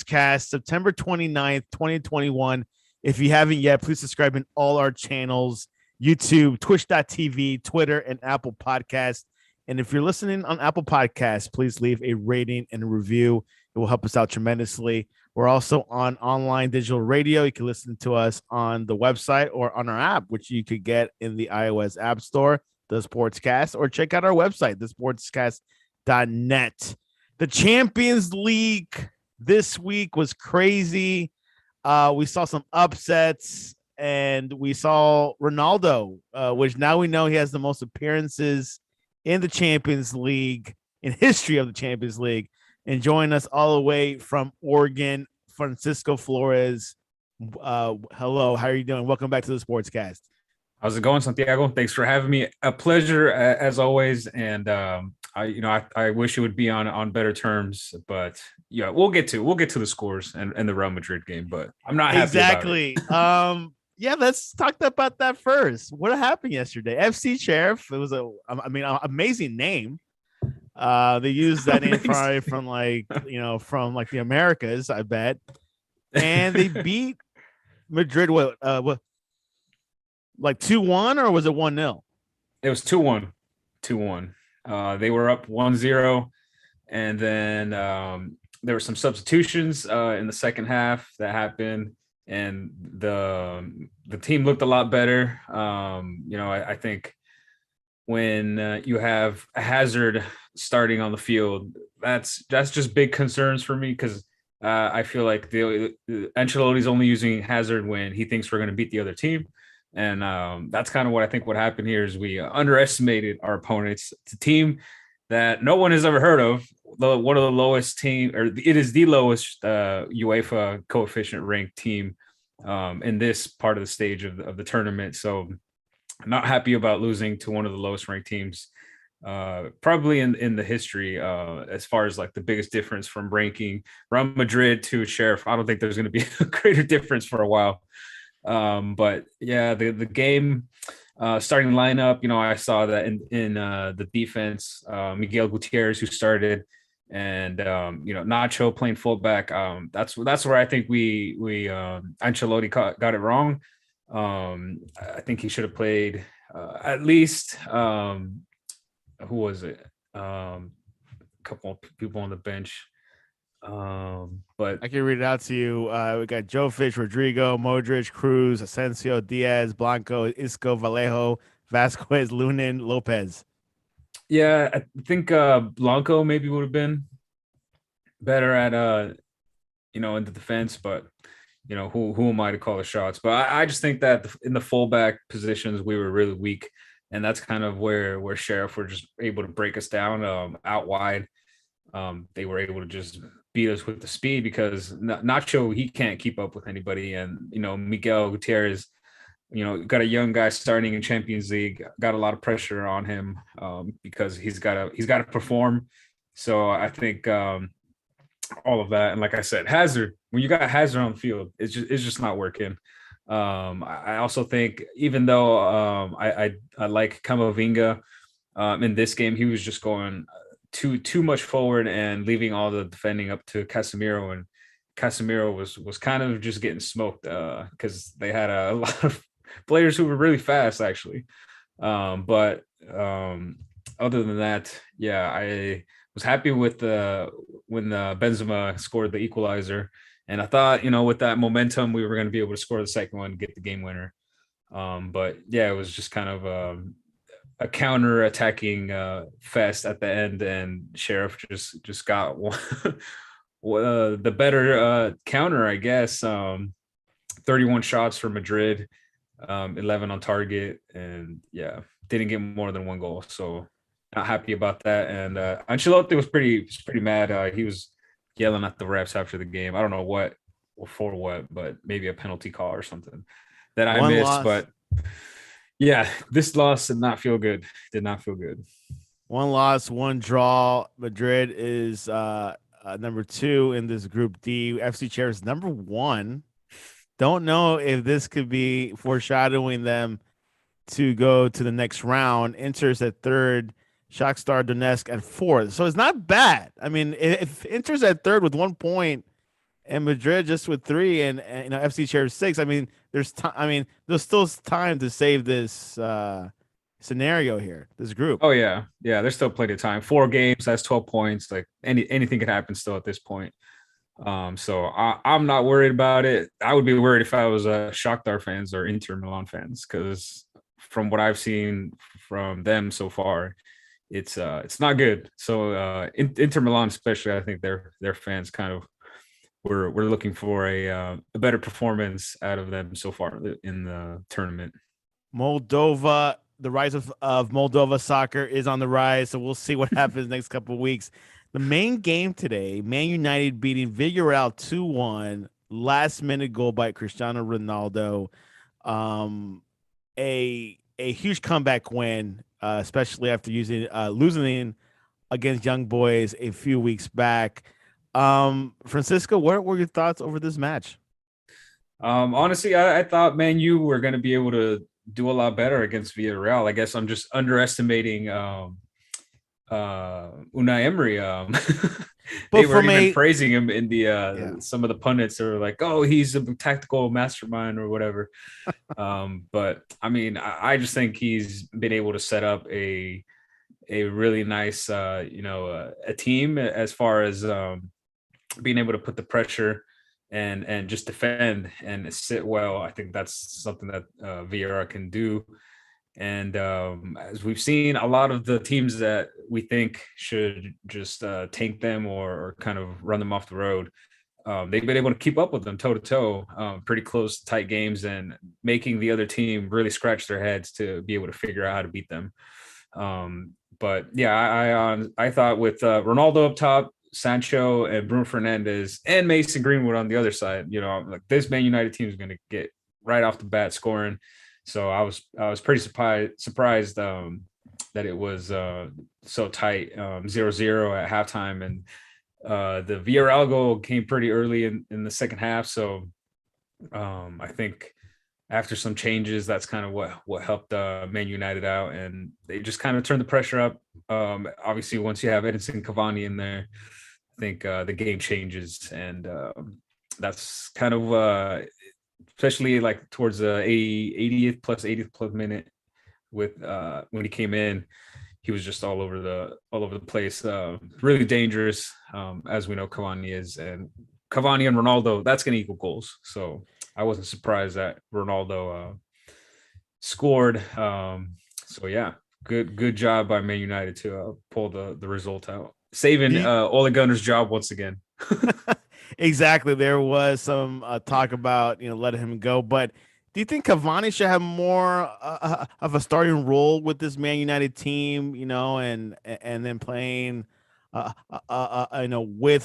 Cast, September 29th, 2021. If you haven't yet, please subscribe in all our channels, YouTube, twitch.tv, Twitter, and Apple Podcast. And if you're listening on Apple Podcasts, please leave a rating and a review. It will help us out tremendously. We're also on online digital radio. You can listen to us on the website or on our app, which you could get in the iOS App Store, The Sportscast, or check out our website, thesportscast.net. The Champions League this week was crazy. We saw some upsets, and we saw Ronaldo, which now we know he has the most appearances in the Champions League, in history of the Champions League. And join us all the way from Oregon, Francisco Flores. Hello, how are you doing? Welcome back to the Sportscast. How's it going, Santiago? Thanks for having me. A pleasure as always. And I wish it would be on better terms, but yeah, we'll get to the scores and the Real Madrid game. But I'm not happy exactly. About it. Yeah, let's talk about that first. What happened yesterday? FC Sheriff. It was amazing name. They used that name probably from the Americas, I bet. And they beat Madrid. What like 2-1, or was it 1-0? It was 2-1. 2-1. They were up 1-0, and then there were some substitutions in the second half that happened, and the team looked a lot better. I think when you have a Hazard starting on the field, that's just big concerns for me, because I feel like Ancelotti's only using Hazard when he thinks we're going to beat the other team. And that's kind of what I think what happened here is we underestimated our opponents. It's a team that no one has ever heard of. One of the lowest team, or it is the lowest UEFA coefficient ranked team in this part of the stage of the tournament. So I'm not happy about losing to one of the lowest ranked teams probably in the history as far as like the biggest difference from ranking Real Madrid to Sheriff. I don't think there's going to be a greater difference for a while. But yeah, the game starting lineup, I saw that in the defense, Miguel Gutierrez, who started, and Nacho playing fullback. That's where I think we Ancelotti got it wrong. I think he should have played at least who was it? A couple of people on the bench. But I can read it out to you. We got Joe Fish, Rodrigo, Modric, Cruz, Asensio, Diaz, Blanco, Isco, Vallejo, Vasquez, Lunin, Lopez. Yeah, I think Blanco maybe would have been better at in the defense, but who am I to call the shots? But I just think that in the fullback positions we were really weak, and that's kind of where Sheriff were just able to break us down out wide. They were able to just beat us with the speed, because Nacho, he can't keep up with anybody. And, Miguel Gutierrez, got a young guy starting in Champions League, got a lot of pressure on him because he's got to perform. So I think all of that. And like I said, Hazard, when you got Hazard on the field, it's just not working. I also think, even though I like Camavinga in this game, he was just going too much forward and leaving all the defending up to Casemiro, and Casemiro was kind of just getting smoked because they had a lot of players who were really fast actually. But other than that, yeah, I was happy with when Benzema scored the equalizer, and I thought with that momentum we were going to be able to score the second one and get the game winner. But yeah, it was just kind of a counter-attacking fest at the end, and Sheriff just got one, the better counter, I guess. 31 shots for Madrid, 11 on target, and yeah, didn't get more than one goal. So not happy about that. And Ancelotti was pretty mad. He was yelling at the refs after the game. I don't know what or for what, but maybe a penalty call or something that I missed. But yeah, this loss did not feel good. One loss, one draw. Madrid is number 2 in this Group D. FC Sheriff is number 1. Don't know if this could be foreshadowing them to go to the next round. Inter's at 3rd, Shakhtar Donetsk at 4th. So it's not bad. I mean, if Inter's at 3rd with 1 point and Madrid just with 3, and FC shares 6. I mean, there's time. I mean, there's still time to save this scenario here, this group. Oh yeah, yeah. There's still plenty of time. 4 games, that's 12 points. Like anything could happen still at this point. So I'm not worried about it. I would be worried if I was Shakhtar fans or Inter Milan fans, because from what I've seen from them so far, it's not good. So Inter Milan, especially, I think their fans kind of we're looking for a better performance out of them so far in the tournament. Moldova, the rise of Moldova soccer is on the rise. So we'll see what happens next couple of weeks. The main game today, Man United beating Villarreal 2-1, last minute goal by Cristiano Ronaldo. A huge comeback win, especially after losing against Young Boys a few weeks back. Francisco, what were your thoughts over this match? Honestly, I thought Man U were going to be able to do a lot better against Villarreal. I guess I'm just underestimating Unai Emery. But They were from even a praising him in the yeah, some of the pundits are like, "Oh, he's a tactical mastermind" or whatever. But I mean, I just think he's been able to set up a really nice, a team as far as being able to put the pressure and just defend and sit well. I think that's something that Vieira can do. And as we've seen, a lot of the teams that we think should just tank them or kind of run them off the road, they've been able to keep up with them toe to toe, pretty close, tight games, and making the other team really scratch their heads to be able to figure out how to beat them. But yeah, I thought with Ronaldo up top, Sancho and Bruno Fernandes and Mason Greenwood on the other side, like this Man United team is going to get right off the bat scoring. So I was pretty surprised that it was so tight, 0-0 at halftime, and the Villarreal goal came pretty early in the second half. So I think after some changes, that's kind of what helped Man United out, and they just kind of turned the pressure up. Obviously, once you have Edinson Cavani in there, I think the game changes, and that's kind of especially like towards the 80th plus 80th plus minute with when he came in, he was just all over the place, really dangerous, as we know Cavani is, and Cavani and Ronaldo, that's going to equal goals. So I wasn't surprised that Ronaldo scored. So yeah, good job by Man United to pull the result out, saving Ole Gunnar's job once again. exactly. There was some talk about letting him go, but do you think Cavani should have more of a starting role with this Man United team? And then playing, with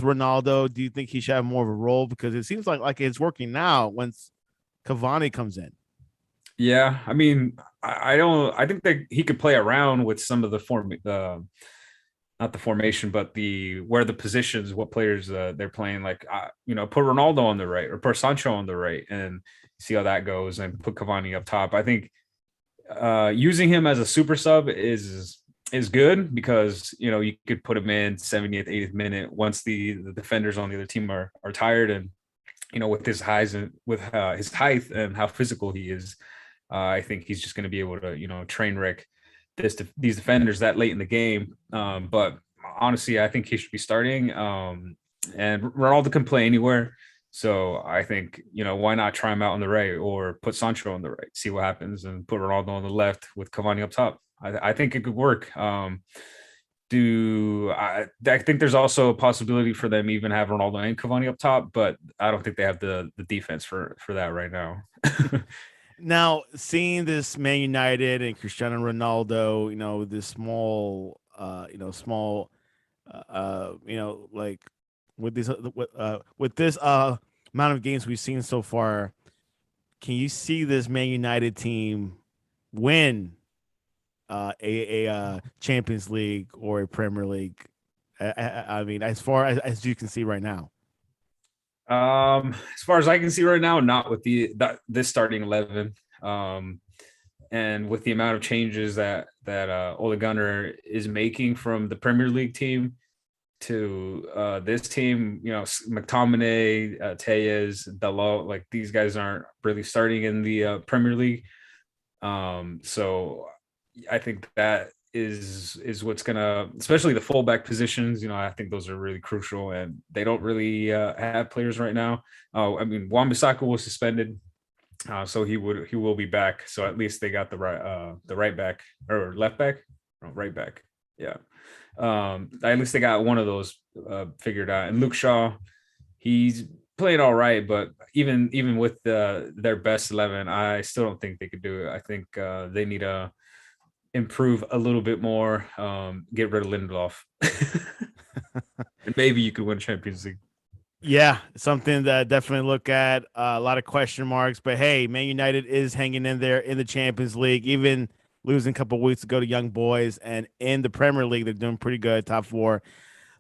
Ronaldo. Do you think he should have more of a role because it seems like it's working now once Cavani comes in? Yeah, I mean, I don't. I think that he could play around with some of the not the formation, but the where the positions, what players they're playing. Like, put Ronaldo on the right or put Sancho on the right, and see how that goes, and put Cavani up top. I think using him as a super sub is good because you could put him in 70th, 80th minute once the defenders on the other team are tired, and with his highs and with his height and how physical he is, I think he's just going to be able to train wreck these defenders that late in the game. But honestly, I think he should be starting. And Ronaldo can play anywhere. So I think, why not try him out on the right or put Sancho on the right, see what happens, and put Ronaldo on the left with Cavani up top. I think it could work. I think there's also a possibility for them even have Ronaldo and Cavani up top, but I don't think they have the defense for that right now. Now, seeing this Man United and Cristiano Ronaldo, this small, like with this amount of games we've seen so far, can you see this Man United team win a Champions League or a Premier League? I mean, as far as you can see right now. As far as I can see right now, not with this starting 11. And with the amount of changes that Ole Gunnar is making from the Premier League team to this team. McTominay, Tellez, Dalot, like these guys aren't really starting in the Premier League. So I think that is what's gonna, especially the fullback positions. I think those are really crucial, and they don't really have players right now. Oh, I mean, Wan-Bissaka was suspended, so he will be back. So at least they got the right back or left back, right back. Yeah. At least they got one of those figured out. And Luke Shaw, he's playing all right, but even with their best 11, I still don't think they could do it. I think they need to improve a little bit more. Get rid of Lindelof, and maybe you could win Champions League. Yeah, something that definitely look at. A lot of question marks, but hey, Man United is hanging in there in the Champions League, even losing a couple weeks ago to Young Boys, and in the Premier League, they're doing pretty good, top four.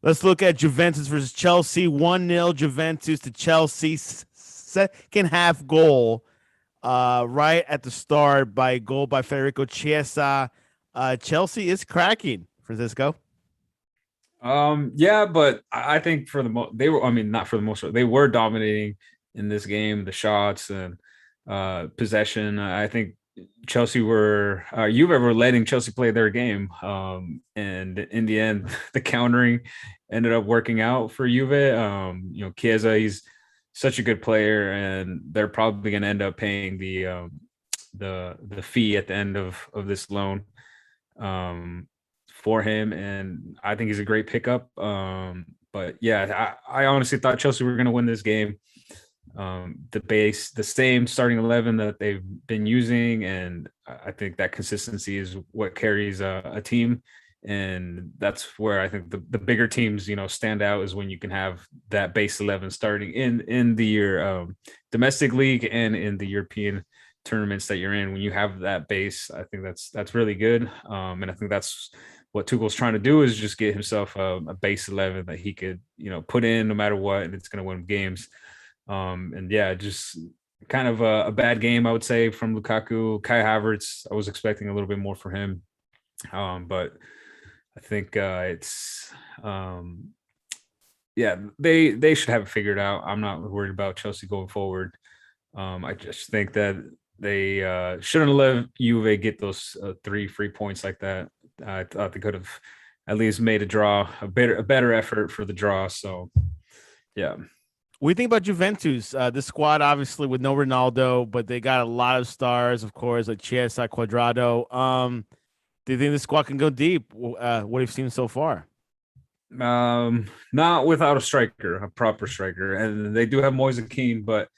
Let's look at Juventus versus Chelsea. 1-0 Juventus to Chelsea. Second half goal, right at the start by Federico Chiesa. Chelsea is cracking, Francisco. Yeah, but I think for the most they were, I mean, not for the most part, they were dominating in this game, the shots and possession. I think Chelsea were Juve were letting Chelsea play their game. And in the end, the countering ended up working out for Juve. Chiesa, he's such a good player, and they're probably going to end up paying the fee at the end of this loan. For him, and I think he's a great pickup. But yeah, I honestly thought Chelsea were going to win this game. The same starting 11 that they've been using, and I think that consistency is what carries a team, and that's where I think the bigger teams stand out, is when you can have that base 11 starting in the year domestic league and in the European tournaments that you're in. When you have that base, I think that's really good, and I think that's what Tuchel's trying to do, is just get himself a base 11 that he could, put in no matter what, and it's going to win games. And yeah, just kind of a bad game, I would say, from Lukaku. Kai Havertz, I was expecting a little bit more for him. But I think it's yeah, they should have it figured out. I'm not worried about Chelsea going forward. I just think that they shouldn't let Juve get those 3 free points like that. I thought they could have at least made a draw, a better effort for the draw. So, yeah. What do you think about Juventus? This squad, obviously, with no Ronaldo, but they got a lot of stars, of course, like Chiesa, Cuadrado. Do you think the squad can go deep? What have you seen so far? Not without a striker, a proper striker, and they do have Moise Kean, but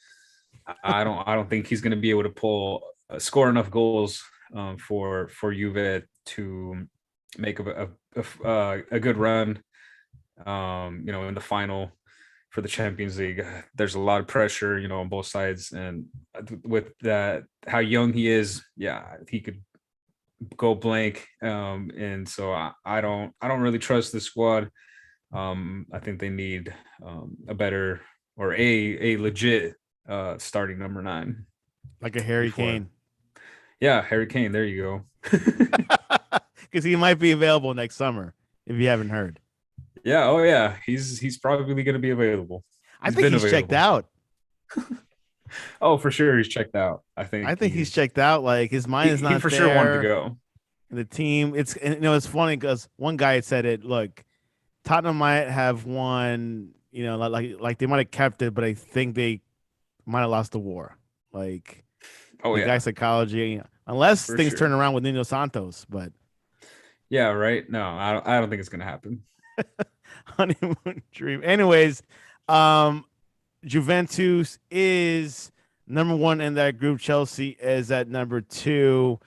I don't think he's going to be able to score enough goals for Juve to make a good run. In the final for the Champions League, there's a lot of pressure, on both sides, and with that, how young he is, yeah, he could go blank. And so I don't really trust the squad. I think they need a better, or a legit starting number 9, like a Harry Kane. Yeah, Harry Kane. There you go. Because he might be available next summer, if you haven't heard. Yeah. Oh, yeah. He's probably going to be available. I think he's checked out. Oh, for sure, he's checked out. I think he's checked out. Like, his mind is not he for there. sure wanted to go. The team, it's funny because one guy said it. Look, Tottenham might have won. Like they might have kept it, but I think they might have lost the war. Like, the guy's psychology, unless things turn around with Nuno Santos. But yeah, right. No, I don't think it's gonna happen. Honeymoon dream. Anyways, Juventus is number 1 in that group. Chelsea is at number 2,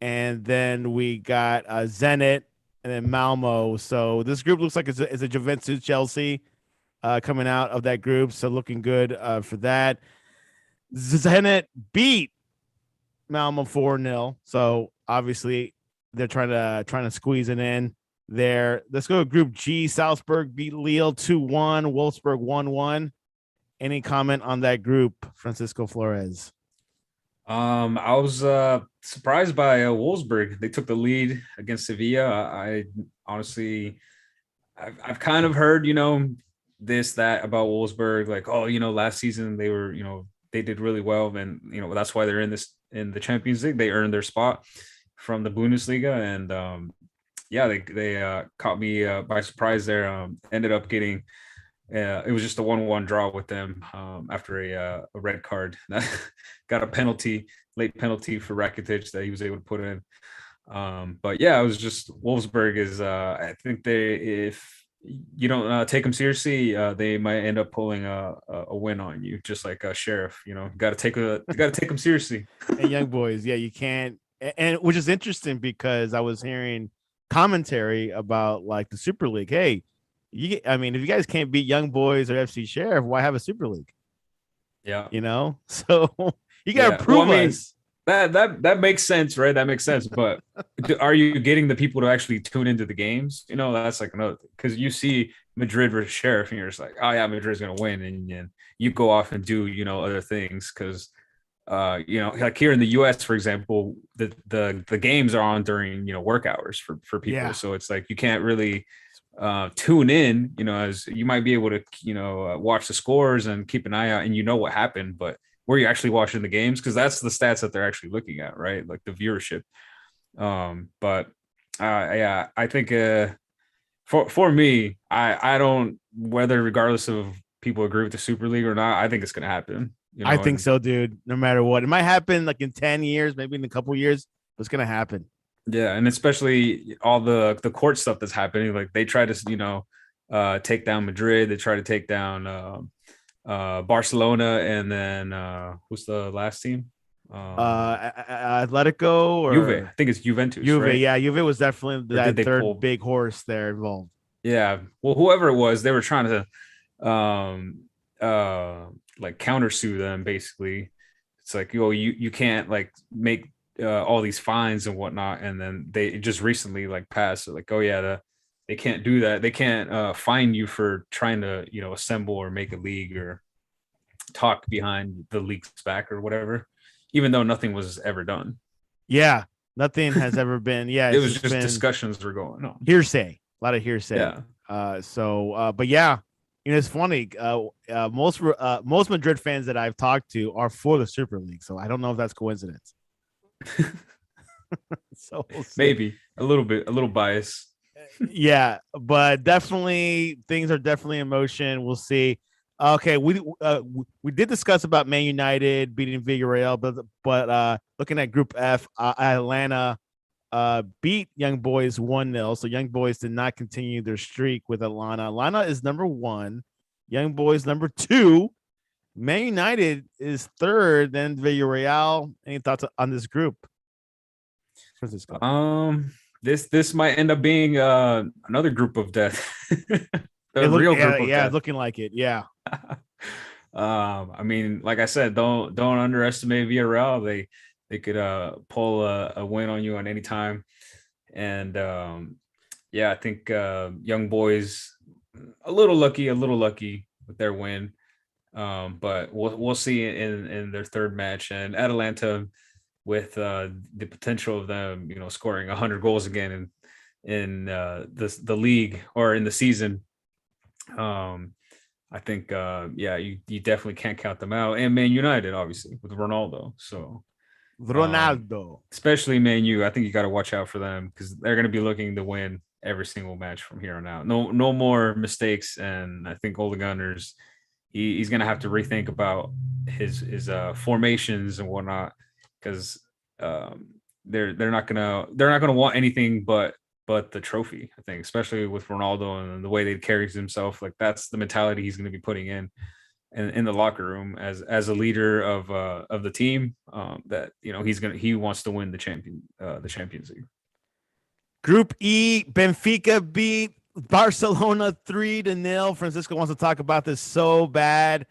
and then we got Zenit and then Malmo. So this group looks like it's a Juventus Chelsea coming out of that group. So looking good for that. Zenit beat Malmo 4-0. So obviously they're trying to squeeze it in there. Let's go to Group G. Salzburg beat Lille 2-1. Wolfsburg 1-1. Any comment on that group, Francisco Flores? I was surprised by Wolfsburg. They took the lead against Sevilla. I honestly, I've kind of heard, this, that about Wolfsburg, like, oh, last season they were, they did really well. And, that's why they're in the Champions League. They earned their spot from the Bundesliga. And yeah, they caught me by surprise there. Ended up getting, it was just a 1-1 draw with them after a red card. Got a late penalty for Rakitic that he was able to put in. But yeah, it was just Wolfsburg is I think if you don't take them seriously, they might end up pulling a win on you, just like a Sheriff. Got to take them seriously. And Young Boys, yeah, you can't. And which is interesting because I was hearing commentary about like the Super League. Hey, I mean, if you guys can't beat Young Boys or FC Sheriff, why have a Super League? Yeah, so you gotta prove us. That makes sense, right? That makes sense. But are you getting the people to actually tune into the games? That's like another thing, because you see Madrid versus Sheriff, and you're just like, oh yeah, Madrid's gonna win, and you go off and do other things because like here in the US, for example, the games are on during work hours for people, Yeah. so it's like you can't really tune in, as you might be able to watch the scores and keep an eye out, and what happened, but were you actually watching the games? Because that's the stats that they're actually looking at, right? Like the viewership. But yeah, I think for me, I don't, whether regardless of people agree with the Super League or not, I think it's gonna happen. I think so, dude. No matter what, it might happen like in 10 years, maybe in a couple years, but it's gonna happen. Yeah, and especially all the court stuff that's happening. Like they try to take down Madrid. They try to take down Barcelona, and then who's the last team? Atletico or Juve. I think it's Juventus. Juve, right? Yeah, Juve was definitely that third big horse there involved. Yeah, well, whoever it was, they were trying to like countersue them. Basically, it's like, you can't like make all these fines and whatnot, and then they just recently like passed like, oh yeah, they can't do that. They can't fine you for trying to assemble or make a league or talk behind the league's back or whatever, even though nothing was ever done. Yeah, nothing has ever been. Yeah, it was just discussions were going on. Hearsay, a lot of hearsay. Yeah. But yeah, it's funny. Most Madrid fans that I've talked to are for the Super League, so I don't know if that's coincidence. So maybe a little bias. Yeah, but definitely things are definitely in motion. We'll see. Okay, we did discuss about Man United beating Villarreal, but looking at Group F, Atlanta beat Young Boys 1-0. So Young Boys did not continue their streak with Atlanta. Atlanta is number 1, Young Boys number 2. Man United is 3rd, then Villarreal. Any thoughts on this group? Francisco? This might end up being another group of death. It's looking like it. Yeah. I mean, like I said, don't underestimate Villarreal. They could pull a win on you on any time, and yeah, I think Young Boys a little lucky with their win, but we'll see in their third match, and Atalanta with the potential of them, scoring 100 goals again in the league or in the season. I think you definitely can't count them out. And Man United, obviously, with Ronaldo. So especially Man U, I think you got to watch out for them because they're going to be looking to win every single match from here on out. No more mistakes. And I think Ole Gunners, he's going to have to rethink about his formations and whatnot, because they're not gonna want anything but the trophy. I think, especially with Ronaldo and the way that he carries himself, like that's the mentality he's going to be putting in the locker room as a leader of the team. That he wants to win the Champions League. Group E, Benfica beat Barcelona 3-0. Francisco wants to talk about this so bad.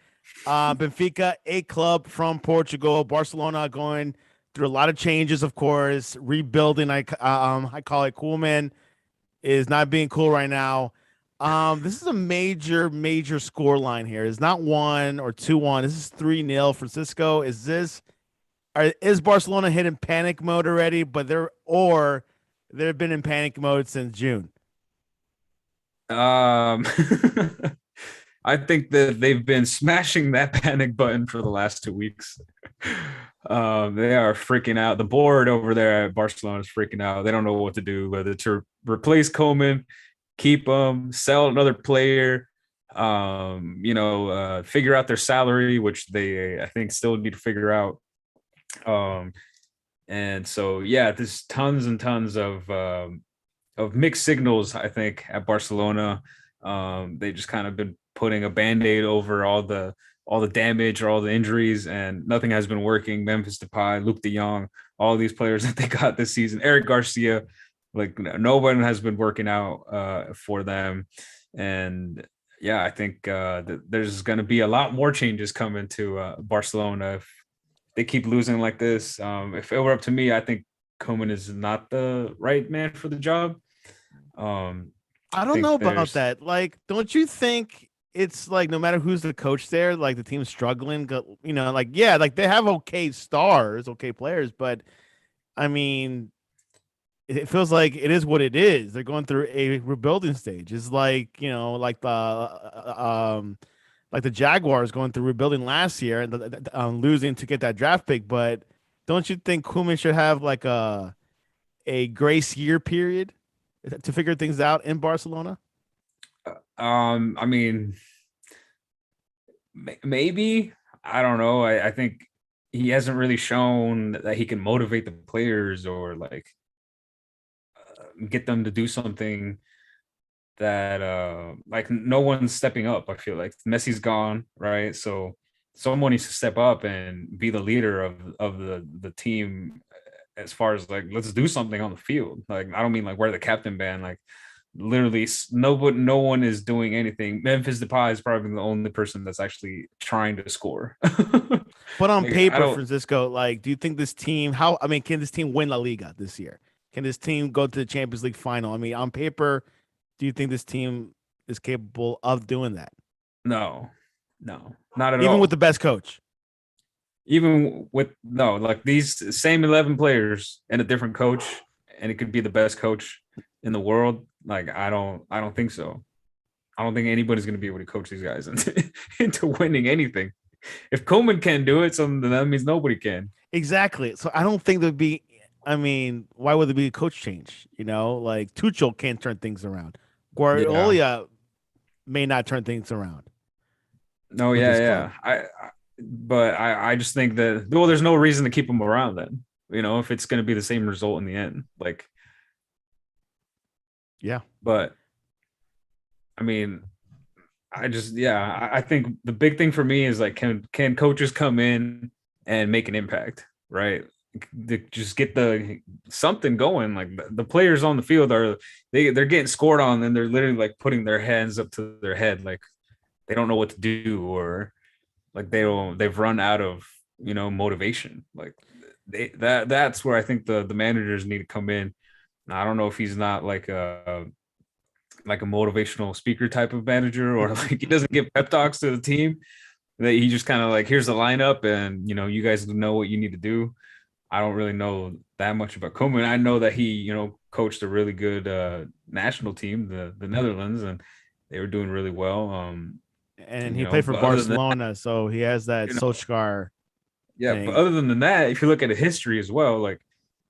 Benfica, a club from Portugal. Barcelona going through a lot of changes, of course, rebuilding. I call it cool, man. Is not being cool right now. This is a major score line here. It's not 1 or 2-1. This is 3-0. Francisco, is Barcelona hitting panic mode already? But they've been in panic mode since June. Um, I think that they've been smashing that panic button for the last 2 weeks. They are freaking out. The board over there at Barcelona is freaking out. They don't know what to do, whether to replace Coleman, keep him, sell another player, figure out their salary, which they I think still need to figure out. Um, and so yeah, there's tons and tons of mixed signals, I think, at Barcelona. They just kind of been putting a band-aid over all the damage or all the injuries, and nothing has been working. Memphis Depay, Luke De Jong, all these players that they got this season, Eric Garcia, like no one has been working out for them. And yeah, I think that there's going to be a lot more changes coming to Barcelona if they keep losing like this. If it were up to me, I think Koeman is not the right man for the job. I don't know about that. Like, don't you think it's like no matter who's the coach there, like the team's struggling, like yeah, like they have okay stars, okay players, but I mean, it feels like it is what it is. They're going through a rebuilding stage. It's like, like the Jaguars going through rebuilding last year and losing to get that draft pick. But don't you think Koeman should have like a grace year period to figure things out in Barcelona? I mean, maybe, I don't know. I think he hasn't really shown that he can motivate the players or like get them to do something that like no one's stepping up. I feel like Messi's gone, right? So someone needs to step up and be the leader of the team as far as like let's do something on the field. Like I don't mean like wear the captain band, like literally no one is doing anything. Memphis Depay is probably the only person that's actually trying to score. But on Like, paper, Francisco, like, do you think this team? Can this team win La Liga this year? Can this team go to the Champions League final? I mean, on paper, do you think this team is capable of doing that? No, not at Even all. with the best coach. Even with no, like these same 11 players and a different coach, and it could be the best coach in the world. Like I don't think so. I don't think anybody's going to be able to coach these guys into winning anything. If Koeman can do it, so then that means nobody can. Exactly. So I don't think there'd be. I mean, why would there be a coach change? Like Tuchel can't turn things around. Yeah. Guardiola may not turn things around No, with yeah, this club. yeah. But I just think that well, there's no reason to keep him around then. If it's going to be the same result in the end, like, Yeah. but I mean, I think the big thing for me is like, can coaches come in and make an impact, right? Just get the something going. Like the players on the field they're getting scored on, and they're literally like putting their hands up to their head, like they don't know what to do, or like they've run out of motivation. Like that's where I think the managers need to come in. Now, I don't know if he's not like a motivational speaker type of manager, or like he doesn't give pep talks to the team. That he just kind of like, here's the lineup, and you guys know what you need to do. I don't really know that much about Koeman. I know that he coached a really good national team, the Netherlands, and they were doing really well. And he played for But other than that, Barcelona, so he has that you know, Solskjaer yeah. But thing. other than that, if you look at a history as well, like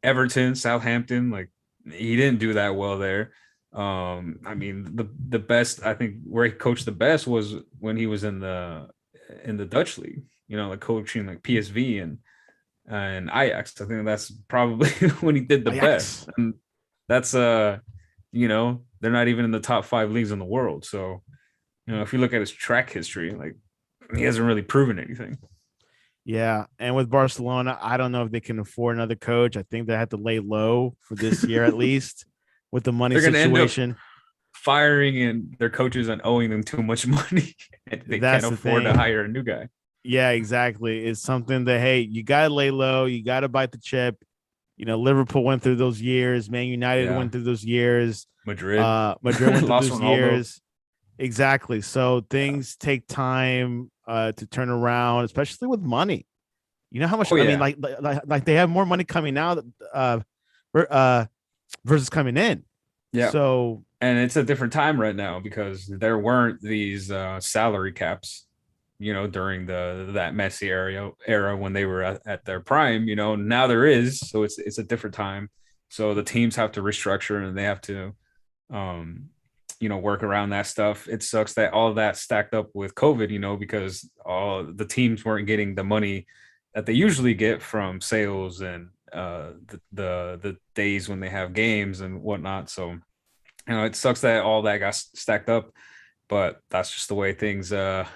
Everton, Southampton, like he didn't do that well there. I mean, the best, I think where he coached the best was when he was in the Dutch league, like coaching like PSV and Ajax. I think that's probably when he did the Ajax. best. And that's they're not even in the top 5 leagues in the world. So, if you look at his track history, like he hasn't really proven anything. Yeah, and with Barcelona, I don't know if they can afford another coach. I think they have to lay low for this year at least with the money They're gonna end up situation. firing and their coaches and owing them too much money. They can't That's the afford to thing. hire a new guy. Yeah, exactly. It's something that hey, you gotta lay low, you gotta bite the chip. Liverpool went through those years, Man United Yeah. went through those years, Madrid Madrid went through lost those Ronaldo. years. Exactly. So Yeah. things take time to turn around, especially with money. You know how much Oh I mean, yeah. like they have more money coming out uh versus coming in. Yeah. So And it's a different time right now because there weren't these salary caps, during that Messi era when they were at their prime. Now there is, so it's a different time. So the teams have to restructure and they have to, work around that stuff. It sucks that all of that stacked up with COVID, because all the teams weren't getting the money that they usually get from sales and the days when they have games and whatnot. So it sucks that all that got stacked up, but that's just the way things have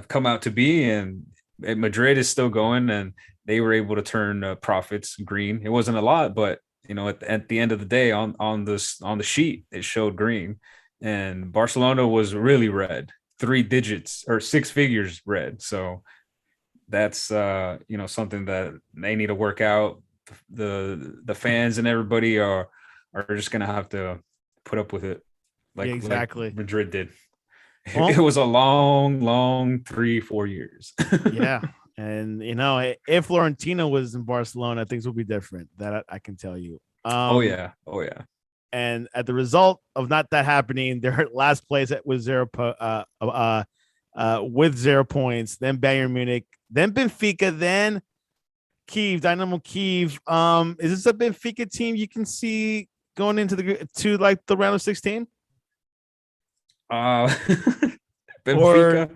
come out to be. And Madrid is still going, and they were able to turn profits green. It wasn't a lot, but at the end of the day, on the sheet, it showed green, and Barcelona was really red, 3 digits or 6 figures red. So that's something that they need to work out. The fans and everybody are just gonna have to put up with it, Yeah, like exactly. Madrid did. Well, It was a long 3-4 years. yeah. And if Florentino was in Barcelona, things would be different. That I can tell you. Oh yeah, oh yeah. And at the result of not that happening, they're last place with with 0 points. Then Bayern Munich, then Benfica, then Kiev, Dynamo Kiev. Is this a Benfica team you can see going into the round of 16? Benfica.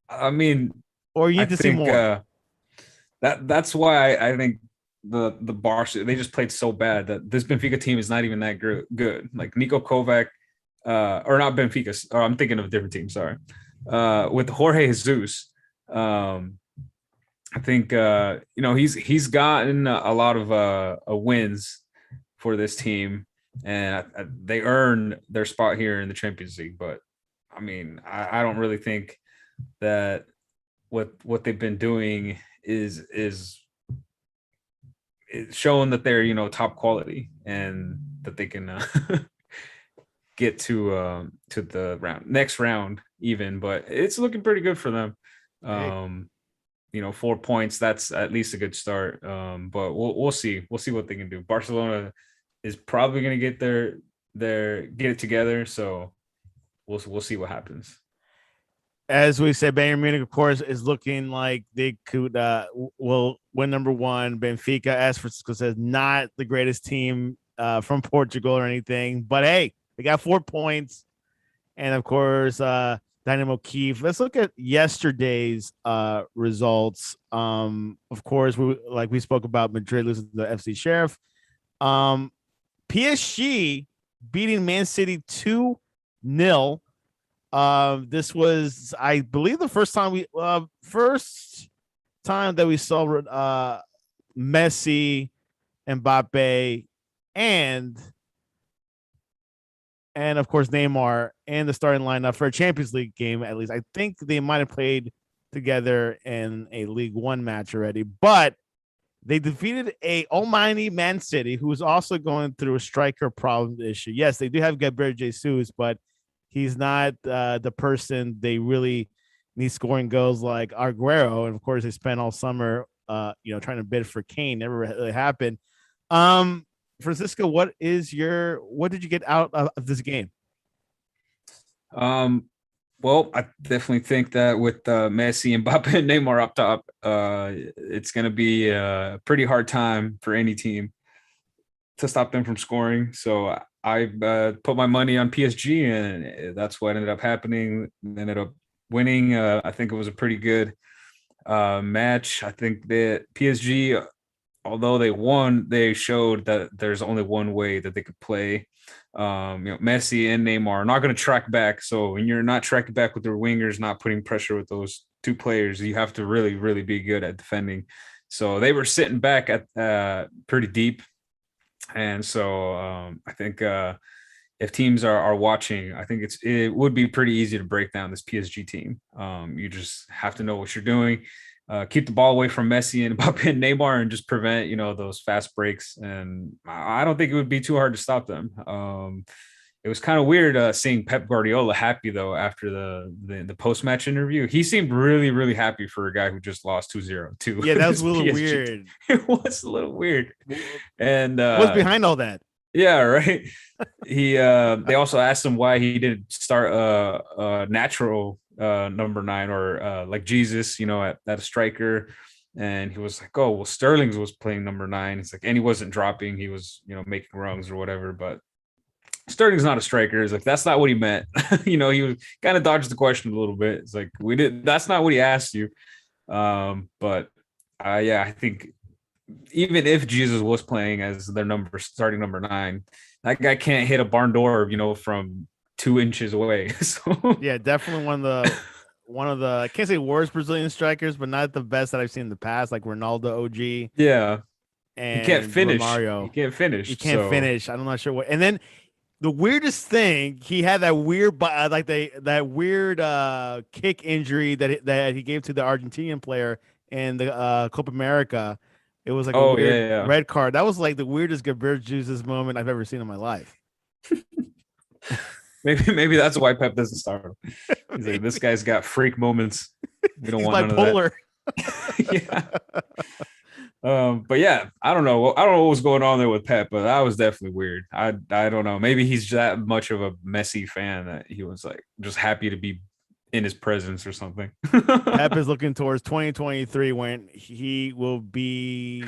I mean, or you I need to see think more. that's why I think the Barca, they just played so bad that this Benfica team is not even that good. Like Nico Kovac, or not Benfica. Or I'm thinking of a different team. Sorry, with Jorge Jesus. I think he's gotten a lot of wins for this team, and they earned their spot here in the Champions League. But I mean, I don't really think that what they've been doing is showing that they're top quality and that they can get to the next round even. But it's looking pretty good for them. Hey. 4 points, that's at least a good start. But we'll see what they can do. Barcelona is probably going to get it together, so we'll see what happens. As we said, Bayern Munich, of course, is looking like they could will win number one. Benfica, as Francisco says, not the greatest team from Portugal or anything, but hey, they got 4 points, and of course, Dynamo Kiev. Let's look at yesterday's results. Of course, we spoke about Madrid losing to the FC Sheriff. PSG beating Man City 2-0. This was, I believe, the first time that we saw Messi, Mbappe, and of course Neymar in the starting lineup for a Champions League game. At least I think they might have played together in a League One match already, but they defeated a almighty Man City, who is also going through a striker problem issue. Yes, they do have Gabriel Jesus, but he's not the person they really need scoring goals like Aguero. And of course, they spent all summer, trying to bid for Kane. Never really happened. Francisco, what did you get out of this game? Well, I definitely think that with Messi and Mbappe and Neymar up top, it's going to be a pretty hard time for any team to stop them from scoring. So I put my money on PSG, and that's what ended up happening. Ended up winning. I think it was a pretty good match. I think that PSG, although they won, they showed that there's only one way that they could play. Messi and Neymar are not going to track back. So when you're not tracking back with their wingers, not putting pressure with those two players, you have to really, really be good at defending. So they were sitting back at pretty deep. And so I think if teams are watching, I think it would be pretty easy to break down this PSG team. You just have to know what you're doing. Keep the ball away from Messi and Mbappe and Neymar, and just prevent those fast breaks. And I don't think it would be too hard to stop them. It was kind of weird seeing Pep Guardiola happy though after the post match interview. He seemed really, really happy for a guy who just lost 2-0 to Yeah, that was a little PSG. weird. It was a little weird. And what's behind all that? Yeah, right. They also asked him why he didn't start natural number 9 or like Jesus, at a striker. And he was like, "Oh, well, Sterling's was playing number 9." He's like, and he wasn't dropping, he was, making runs or whatever. But Sterling's not a striker. It's like, that's not what he meant. He was kind of dodged the question a little bit. It's like, we did, that's not what he asked you. But yeah, I think even if Jesus was playing as their starting number 9, that guy can't hit a barn door, from 2 inches away. So Yeah, definitely one of the I can't say worst Brazilian strikers, but not the best that I've seen in the past, like Ronaldo OG yeah, he can't and finish. He Romario. can't He finish. can't So finish. I'm not sure what. And then the weirdest thing, he had that weird, like that weird kick injury that he gave to the Argentinian player in the Copa America. It was like a oh weird yeah, yeah. red card. That was like the weirdest Gabriel Jesus moment I've ever seen in my life. Maybe that's why Pep doesn't start him. He's like, this guy's got freak moments. We don't He's want none of that. bipolar. Yeah. But yeah, I don't know. I don't know what was going on there with Pep, but that was definitely weird. I don't know. Maybe he's that much of a Messi fan that he was like just happy to be in his presence or something. Pep is looking towards 2023 when he will be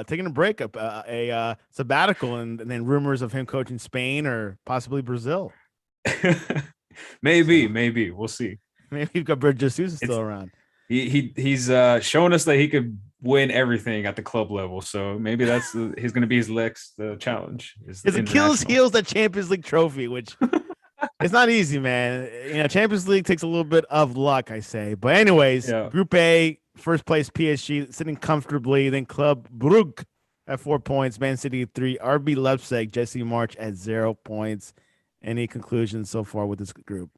taking a break, a sabbatical, and then rumors of him coaching Spain or possibly Brazil. Maybe we'll see. Maybe you've got Gabriel Jesus It's still around. he's shown us that he could win everything at the club level. So maybe he's going to be his next challenge. His Achilles heels that Champions League trophy, which it's not easy, man. Champions League takes a little bit of luck, I say. But anyways, Yeah. Group A, first place PSG sitting comfortably. Then Club Brugge at 4 points, Man City at 3, RB Leipzig, Jesse March at 0 points. Any conclusions so far with this group?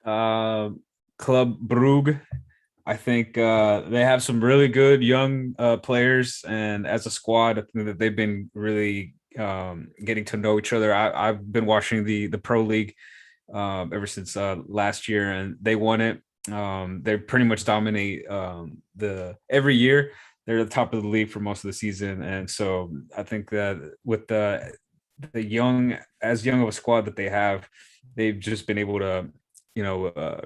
Club Brugge. I think they have some really good young players, and as a squad, I think that they've been really getting to know each other. I've been watching the Pro League ever since last year, and they won it. They pretty much dominate every year. They're the top of the league for most of the season, and so I think that with the young of a squad that they have, they've just been able to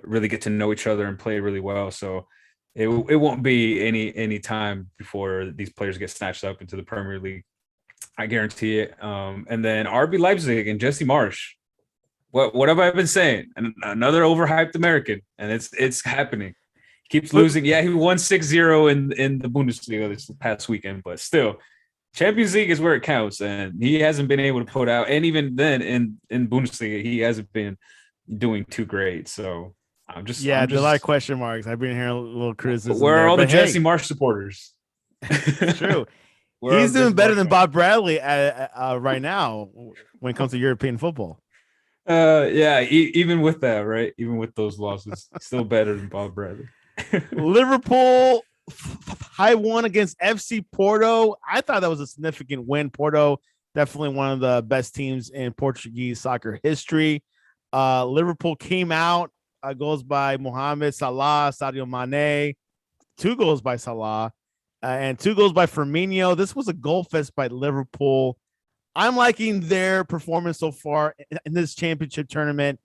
really get to know each other and play really well. So it won't be any time before these players get snatched up into the Premier League. I guarantee it. And then RB Leipzig and Jesse Marsh. What have I been saying? Another overhyped American, and it's happening. He keeps losing. Yeah, he won 6-0 in the Bundesliga this past weekend, but still, Champions League is where it counts, and he hasn't been able to put out. And even then, in Bundesliga, he hasn't been doing too great. So there's a lot of question marks. I've been hearing a little criticism. Where are all the Jesse Hey, Marsh supporters? it's true. He's doing better than Bob Bradley right now when it comes to European football. Yeah, even with that, right? Even with those losses, still better than Bob Bradley. Liverpool 5-1 against FC Porto. I thought that was a significant win. Porto, definitely one of the best teams in Portuguese soccer history. Liverpool came out, goals by Mohamed Salah, Sadio Mane, 2 goals by Salah, and 2 goals by Firmino. This was a goal fest by Liverpool. I'm liking their performance so far in this championship tournament.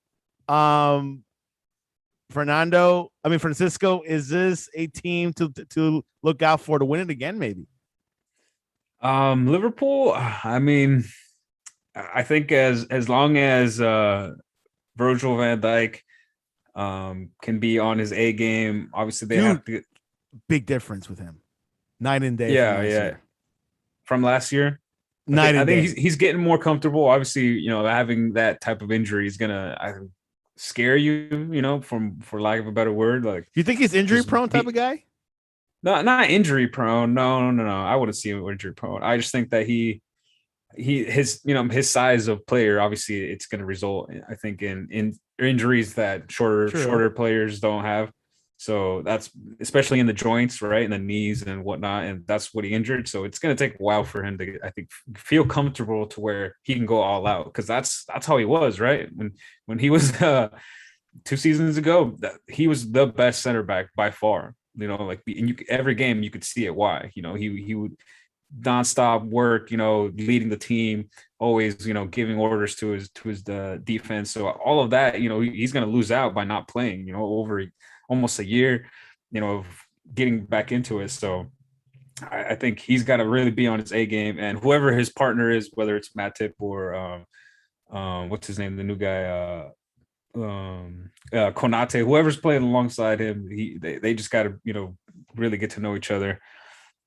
Francisco, is this a team to look out for to win it again? Maybe. Liverpool. I mean, I think as long as Virgil van Dijk can be on his A game, obviously they have to. Big difference with him, night and day. Yeah, yeah. From last year. I think he's getting more comfortable. Obviously, having that type of injury is gonna scare you, for lack of a better word. Like, you think he's injury prone type of guy? No, not injury prone. No. I wouldn't see him injury prone. I just think that his size of player, obviously, it's going to result, I think, in injuries that shorter players don't have. So that's especially in the joints, right, and the knees and whatnot, and that's what he injured. So it's going to take a while for him to, I think, feel comfortable to where he can go all out, because that's how he was, right? When he was 2 seasons ago, that he was the best center back by far. Like every game you could see it. Why? He would nonstop work, leading the team, always, giving orders to his defense. So all of that, he's going to lose out by not playing, over almost a year, of getting back into it. So I think he's got to really be on his A game, and whoever his partner is, whether it's Matip or what's his name, the new guy, Konate, whoever's playing alongside him, they just got to really get to know each other.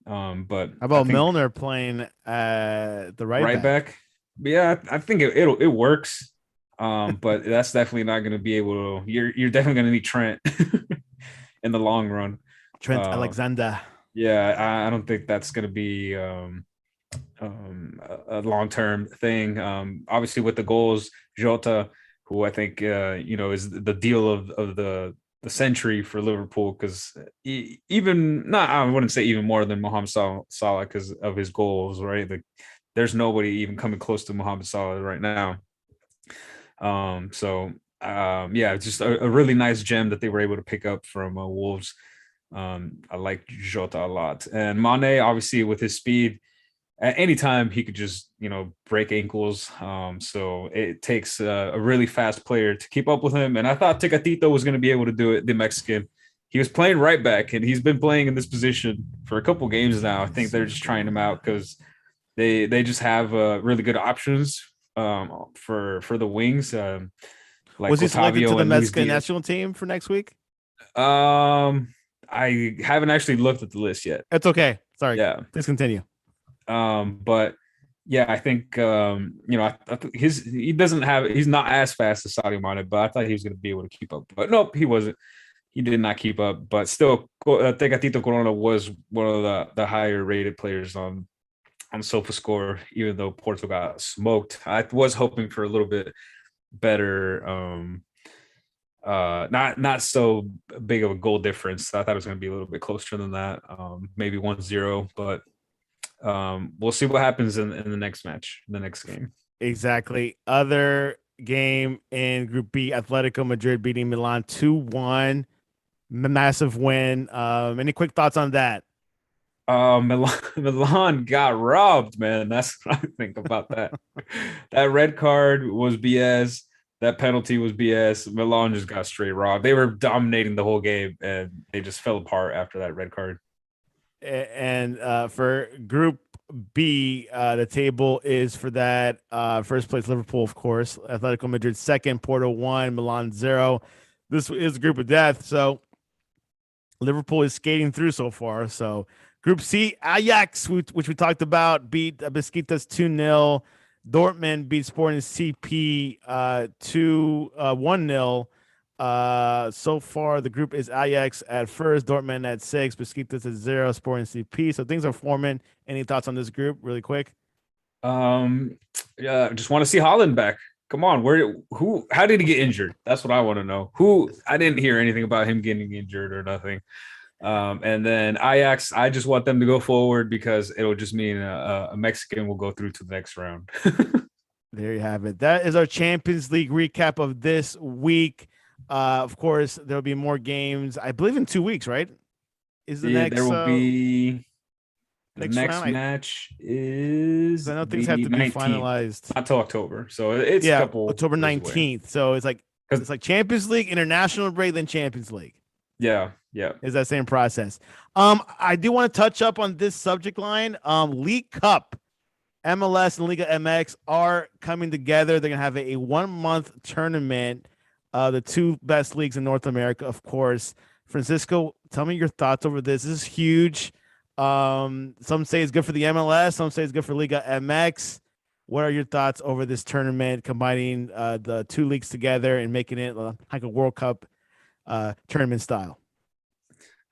But how about Milner playing the right back? Yeah, I think it works. But that's definitely not going to be able to. You're definitely going to need Trent in the long run. Trent Alexander. Yeah, I don't think that's going to be a long-term thing. Obviously, with the goals, Jota, who I think is the deal of the century for Liverpool, because I wouldn't say even more than Mohamed Salah because of his goals, right? There's nobody even coming close to Mohamed Salah right now. It's just a really nice gem that they were able to pick up from Wolves. I like Jota a lot, and Mane, obviously, with his speed, at any time he could just break ankles. So it takes a really fast player to keep up with him. And I thought Tecatito was going to be able to do it. The Mexican, he was playing right back, and he's been playing in this position for a couple games now. I think they're just trying him out because they just have really good options for the wings. Like was he selected to the Mexican Diaz. national team for next week? I haven't actually looked at the list yet. It's okay. Sorry. Yeah. Please continue. But yeah, I think he's not as fast as Sadio Mane, but I thought he was going to be able to keep up. But nope, he wasn't. He did not keep up. But still, Tecatito Corona was one of the higher rated players on SofaScore, even though Porto got smoked. I was hoping for a little bit better. Not so big of a goal difference. I thought it was going to be a little bit closer than that, maybe 1-0, but we'll see what happens in the next match, the next game. Exactly. Other game in Group B, Atletico Madrid beating Milan 2-1, massive win. Any quick thoughts on that? Milan got robbed, man. That's what I think about that. That red card was BS. That penalty was BS. Milan just got straight robbed. They were dominating the whole game, and they just fell apart after that red card. And for Group B, the table is for that first place Liverpool, of course, Atletico Madrid second, Porto 1, Milan 0. This is a group of death, so Liverpool is skating through so far. So Group C, Ajax, which we talked about, beat Besiktas 2-0. Dortmund beat Sporting CP 1-0. So far, the group is Ajax at first, Dortmund at 6, Besiktas at 0, Sporting CP. So things are forming. Any thoughts on this group, really quick? Yeah, just want to see Haaland back. Come on, how did he get injured? That's what I want to know. I didn't hear anything about him getting injured or nothing. And then Ajax, I just want them to go forward because it'll just mean a Mexican will go through to the next round. There you have it. That is our Champions League recap of this week. Of course, there'll be more games. I believe in 2 weeks, right? There will be the next match is I know things have to be 19th, finalized not till October. So it's a couple October 19th. So it's like Champions League, international break, then Champions League. Yeah. Is that same process. I do want to touch up on this subject line. League Cup, MLS and Liga MX are coming together. They're gonna have a 1-month tournament. The two best leagues in North America, of course. Francisco, tell me your thoughts over this. This is huge. Some say it's good for the MLS. Some say it's good for Liga MX. What are your thoughts over this tournament, combining the two leagues together and making it like a World Cup tournament style?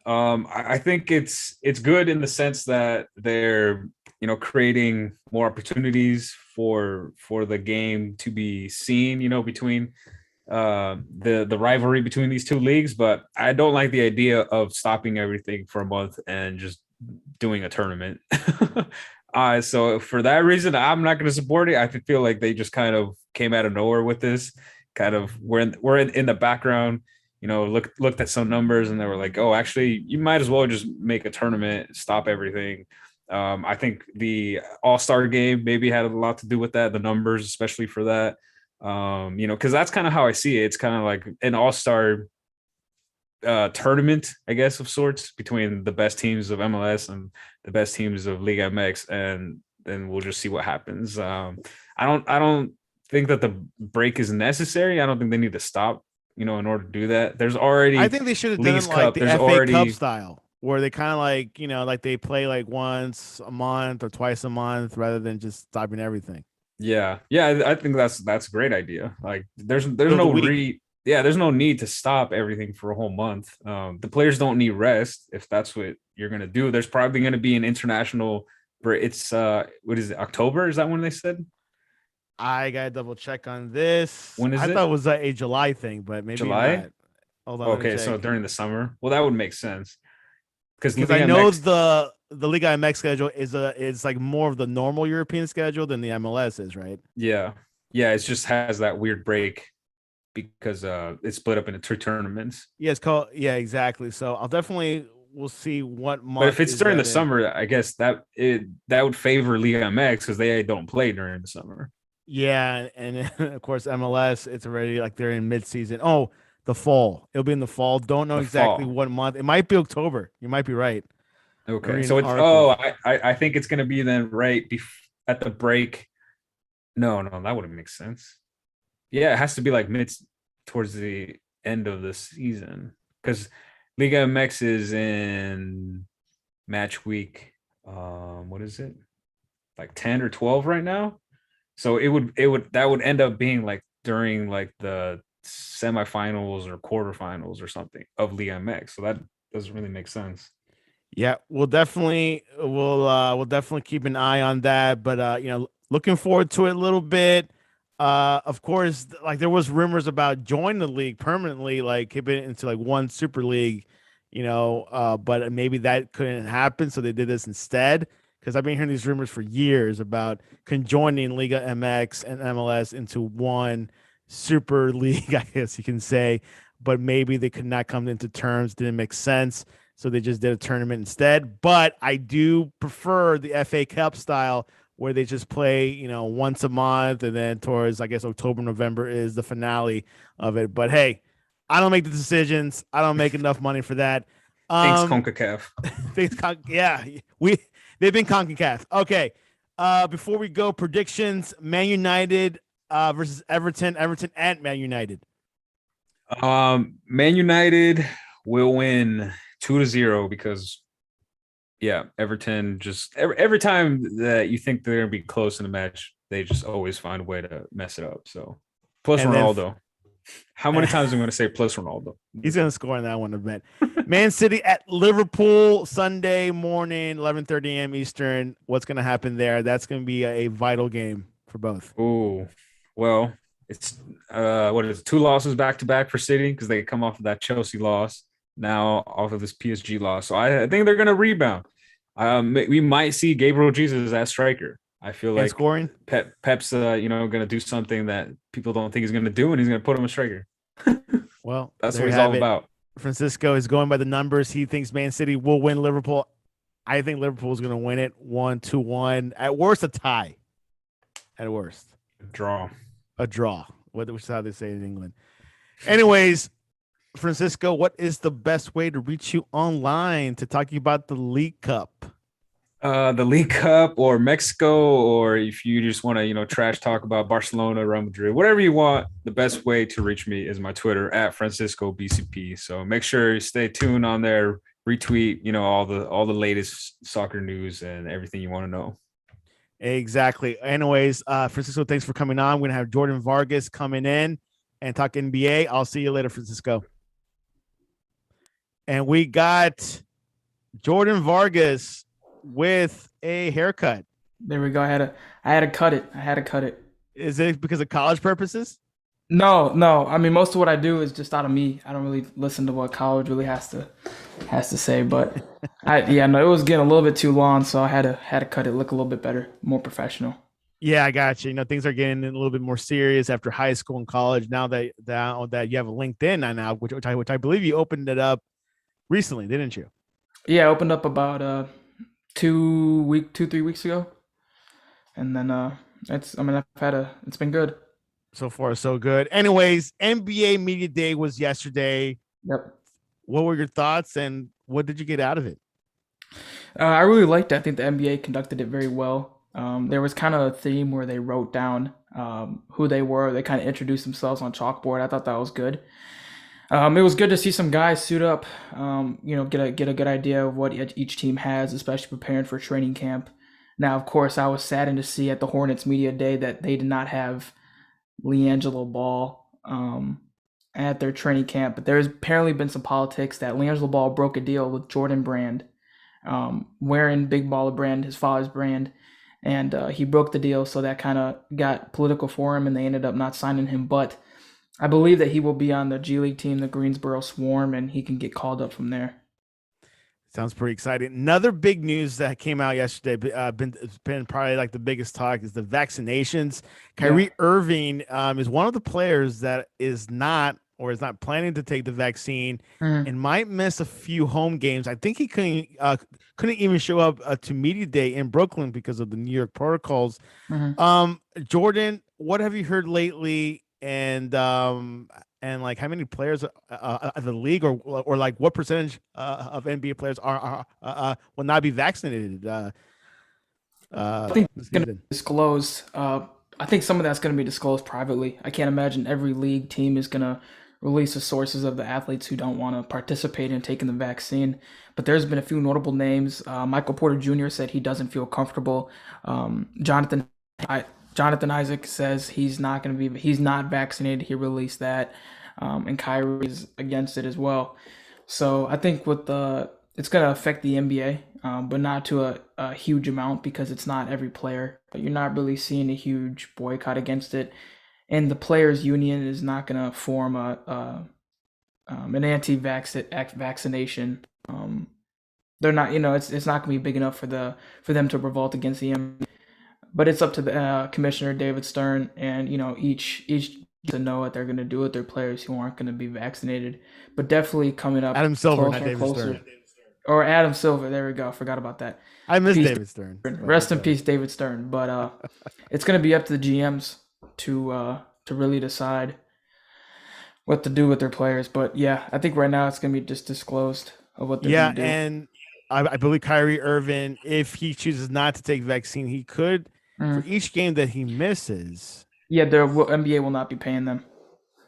I think it's good in the sense that they're creating more opportunities for the game to be seen, between the rivalry between these two leagues. But I don't like the idea of stopping everything for a month and just doing a tournament. So for that reason, I'm not going to support it. I feel like they just kind of came out of nowhere with this. Kind of we're in the background, looked at some numbers and they were like, oh, actually, you might as well just make a tournament, stop everything. I think the All-Star game maybe had a lot to do with that, the numbers, especially for that. Because that's kind of how I see it. It's kind of like an All-Star tournament, I guess, of sorts between the best teams of MLS and the best teams of Liga MX, and then we'll just see what happens. I don't think that the break is necessary. I don't think they need to stop, in order to do that. There's I already think they should have done it Leagues like Cup. the There's FA Cup already style, where they kind of like, like they play like once a month or twice a month rather than just stopping everything. yeah. I think that's a great idea. Like there's Middle of the no week. there's no need to stop everything for a whole month. The players don't need rest if that's what you're gonna do. There's probably gonna be an international. It's what is it? October? Is that when they said? I gotta double check on this. When is I thought it? it was a July thing, but maybe July? not. Hold on, let me Okay, so check. during the summer. Well, that would make sense because Because I Liga know MX. the Liga MX schedule is like more of the normal European schedule than the MLS is, right? Yeah, yeah. It just has that weird break because it's split up into two tournaments. Yeah, it's called, yeah, exactly. So I'll definitely, we'll see what But if month it's is during the that in. summer, I guess that would favor Liga MX because they don't play during the summer. Yeah, and of course MLS, it's already like they're in mid-season. Oh, the fall. It'll be in the fall. Don't know The exactly fall. what month. It might be October. You might be right. I Okay, read an so it's article. I think it's gonna be then right at the break. No, that wouldn't make sense. Yeah, it has to be like mid towards the end of the season because Liga MX is in match week. What is it? Like 10 or 12 right now. So that would end up being like during like the semifinals or quarterfinals or something of Liga MX. So that doesn't really make sense. Yeah, we'll definitely keep an eye on that. But looking forward to it a little bit. Of course, like there was rumors about joining the league permanently, like keeping it into like one super league, but maybe that couldn't happen, so they did this instead. Because I've been hearing these rumors for years about conjoining Liga MX and MLS into one super league, I guess you can say. But maybe they could not come into terms, didn't make sense. So they just did a tournament instead. But I do prefer the FA Cup style where they just play, once a month, and then towards, I guess, October, November is the finale of it. But hey, I don't make the decisions. I don't make enough money for that. Thanks, Um, CONCACAF. yeah, they've been CONCACAF. Okay. Before we go, predictions: Man United versus Everton. Everton at Man United. Man United will win 2-0 because yeah, Everton just every time that you think they're gonna be close in the match, they just always find a way to mess it up. So plus And then Ronaldo. How many times am I gonna say plus Ronaldo? he's going to score in that one event. Man City at Liverpool Sunday morning, 11:30 a.m. Eastern. What's going to happen there? That's going to be a vital game for both. Oh, well, it's what is it, two losses back to back for City because they come off of that Chelsea loss, now off of this PSG loss. So I think they're gonna rebound. We might see Gabriel Jesus as striker. I feel And like scoring? Pep's gonna do something that people don't think he's gonna do, and he's gonna put him a striker. Well, That's there what you he's all have it. about. Francisco is going by the numbers. He thinks Man City will win Liverpool. I think Liverpool is going to win it 1-1. At worst, a tie. At worst, Draw. a draw, which is how they say it in England. Anyways, Francisco, what is the best way to reach you online to talk to you about the League Cup? The League Cup or Mexico, or if you just want to, trash talk about Barcelona, Real Madrid, whatever you want, the best way to reach me is my Twitter at Francisco BCP. So make sure you stay tuned on there, retweet, all the latest soccer news and everything you want to know. Exactly. Anyways, Francisco, thanks for coming on. We're going to have Jordan Vargas coming in and talk NBA. I'll see you later, Francisco. And we got Jordan Vargas with a haircut. There we go. I had to cut it. I had to cut it. Is it because of college purposes? No. I mean, most of what I do is just out of me. I don't really listen to what college really has to say. But it was getting a little bit too long, so I had to cut it, look a little bit better, more professional. Yeah, I got you. Things are getting a little bit more serious after high school and college. Now that you have a LinkedIn now, which I believe you opened it up recently, didn't you? Yeah, I opened up about 3 weeks ago, and then it's been good. So far, so good. Anyways, NBA Media Day was yesterday. Yep. What were your thoughts and what did you get out of it? I really liked it. I think the NBA conducted it very well. There was kind of a theme where they wrote down who they were. They kind of introduced themselves on chalkboard. I thought that was good. It was good to see some guys suit up. Get a good idea of what each team has, especially preparing for training camp. Now, of course, I was saddened to see at the Hornets media day that they did not have LiAngelo Ball at their training camp. But there's apparently been some politics that LiAngelo Ball broke a deal with Jordan Brand, wearing Big Baller Brand, his father's brand, and he broke the deal, so that kind of got political for him, and they ended up not signing him. But I believe that he will be on the G League team, the Greensboro Swarm, and he can get called up from there. Sounds pretty exciting. Another big news that came out yesterday, it's been probably like the biggest talk, is the vaccinations. Kyrie Irving is one of the players that is not planning to take the vaccine and might miss a few home games. I think he couldn't even show up to media day in Brooklyn because of the New York protocols. Jordan, what have you heard lately? And like how many players of the league or like what percentage of NBA players are will not be vaccinated? I think it's going to be disclosed. I think some of that's going to be disclosed privately. I can't imagine every league team is going to release the sources of the athletes who don't want to participate in taking the vaccine. But there's been a few notable names. Michael Porter Jr. said he doesn't feel comfortable. Jonathan Isaac says he's not vaccinated. He released that, and Kyrie is against it as well. So I think it's going to affect the NBA, but not to a huge amount because it's not every player. But you're not really seeing a huge boycott against it, and the players' union is not going to form an anti-vaccination. They're not, it's not going to be big enough for them to revolt against the NBA. But it's up to the commissioner, David Stern, and each to know what they're going to do with their players who aren't going to be vaccinated. But definitely coming up, Adam Silver, not David Stern, or Adam Silver. There we go. Forgot about that. I miss David Stern. Rest in peace, David Stern. But it's going to be up to the GMs to really decide what to do with their players. But yeah, I think right now it's going to be just disclosed of what they're going to do. And I believe Kyrie Irving, if he chooses not to take vaccine, he could. For each game that he misses, the NBA will not be paying them.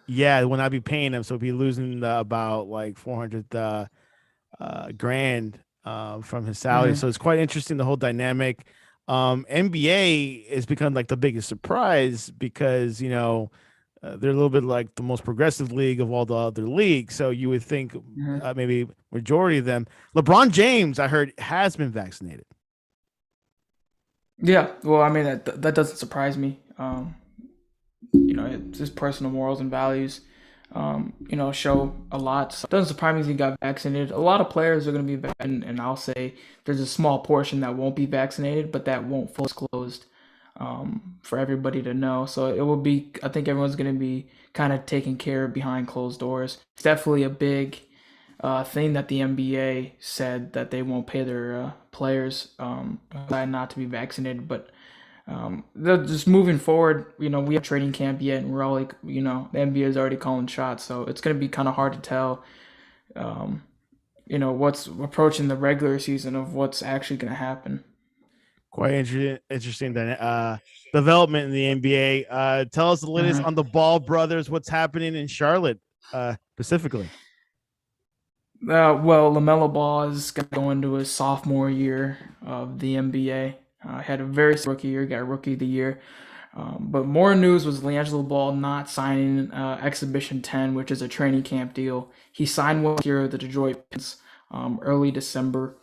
Yeah, they will not be paying him, so he'll be losing about like 400 grand from his salary. So it's quite interesting, the whole dynamic. NBA has become like the biggest surprise because they're a little bit like the most progressive league of all the other leagues. So you would think maybe majority of them. LeBron James, I heard, has been vaccinated. Yeah, well, I mean that doesn't surprise me. It's his personal morals and values, show a lot. So it doesn't surprise me he got vaccinated. A lot of players are going to be vaccinated, and I'll say there's a small portion that won't be vaccinated, but that won't fully disclosed for everybody to know. So it will be. I think everyone's going to be kind of taken care of behind closed doors. It's definitely a big thing that the NBA said that they won't pay their players not to be vaccinated, but they're just moving forward. We have training camp yet, and we're all like, the NBA is already calling shots, so it's going to be kind of hard to tell, what's approaching the regular season of what's actually going to happen. Quite interesting development in the NBA. Tell us the latest on the Ball brothers. What's happening in Charlotte specifically? Well, LaMelo Ball is going to go into his sophomore year of the NBA. Had a very rookie year, got Rookie of the Year. But more news was LiAngelo Ball not signing Exhibition 10, which is a training camp deal. He signed one year with the Detroit Pistons early December.